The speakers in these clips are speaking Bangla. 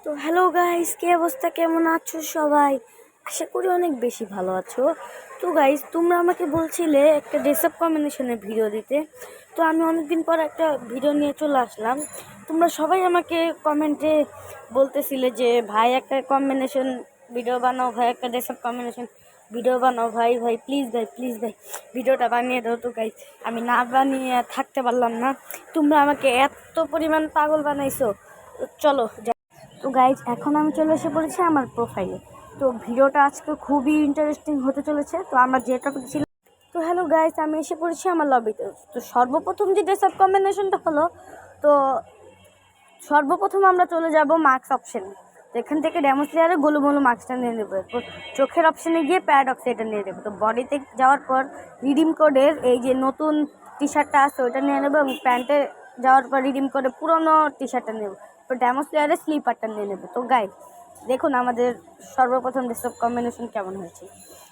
তো হ্যালো গাইস, কি অবস্থা, কেমন আছো সবাই? আশা করি অনেক বেশি ভালো আছো। তো গাইস, তোমরা আমাকে বলছিলে একটা ড্রেস আপ কম্বিনেশনের ভিডিও দিতে। তো আমি অনেকদিন পর একটা ভিডিও নিয়ে চলে আসলাম। তোমরা সবাই আমাকে কমেন্টে বলতেছিলে যে ভাই একটা কম্বিনেশন ভিডিও বানাও, ভাই একটা ড্রেস আপ কম্বিনেশন ভিডিও বানাও, ভাই ভাই প্লিজ ভাই প্লিজ ভাই ভিডিওটা বানিয়ে দাও। তো গাইস, আমি না বানিয়ে থাকতে পারলাম না। তোমরা আমাকে এত পরিমাণ পাগল বানাইছো। তো চলো। তো গাইজ, এখন আমি চলে এসে পড়েছি আমার প্রোফাইলে। তো ভিডিওটা আজকে খুবই ইন্টারেস্টিং হতে চলেছে। তো আমরা যে টপিক ছিল, তো হ্যালো গাইজ, আমি এসে পড়েছি আমার লবিতে। তো সর্বপ্রথম যে ড্রেস আপ কম্বিনেশনটা হলো, তো সর্বপ্রথম আমরা চলে যাব মার্কস অপশানে। তো এখান থেকে ডেমোস্লেয়ারে গোলুমোলু মার্কসটা নিয়ে নেবো। এরপর চোখের অপশানে গিয়ে প্যারাডক্স এটা নিয়ে নেবো। তো বডিতে যাওয়ার পর রিডিম কোডের এই যে নতুন টি শার্টটা আছে ওইটা নিয়ে নেবো, এবং প্যান্টে যাওয়ার পর রিডিম কোডে পুরোনো টি শার্টটা নেবো। তো ডেমোস্লেয়ারে স্লিপারটা নিয়ে নেবো। তো গাইজ, দেখুন আমাদের সর্বপ্রথম ড্রেস আপ কম্বিনেশন কেমন হয়েছে।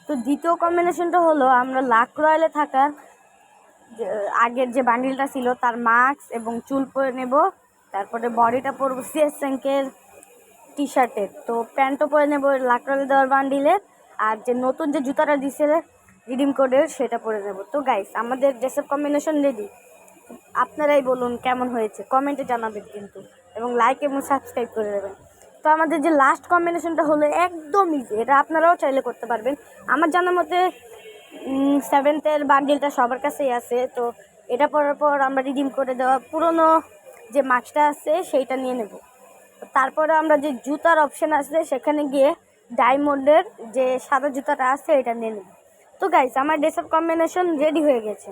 তো দ্বিতীয় কম্বিনেশনটা হলো, আমরা লাক রয়্যালে থাকার আগের যে বান্ডিলটা ছিল তার মাস্ক এবং চুল পরে নেব। তারপরে বডিটা পরবো সিএস র্যাঙ্কের টি শার্টের। তো প্যান্টও পরে নেবো লাকড়ালে দেওয়ার বান্ডিলের। আর যে নতুন যে জুতাটা দিছে রিডিম কোডের সেটা পরে নেব। তো গাইস, আমাদের ড্রেস আপ কম্বিনেশন রেডি। আপনারাই বলুন কেমন হয়েছে, কমেন্টে জানাবেন কিন্তু, এবং লাইক এবং সাবস্ক্রাইব করে দেবেন। তো আমাদের যে লাস্ট কম্বিনেশনটা হলো একদম ইজি, এটা আপনারাও চাইলে করতে পারবেন। আমার জানার মতে 7th বান্ডিলটা সবার কাছেই আছে। তো এটা পরার পর আমরা রিডিম করে দেওয়া পুরনো যে মাস্কটা আছে সেইটা নিয়ে নেব। তারপরে আমরা যে জুতার অপশান আছে সেখানে গিয়ে ডায়মন্ডের যে সাদা জুতাটা আছে এটা নিয়ে নেব। তো গাইস, আমার ড্রেস আপ কম্বিনেশন রেডি হয়ে গেছে।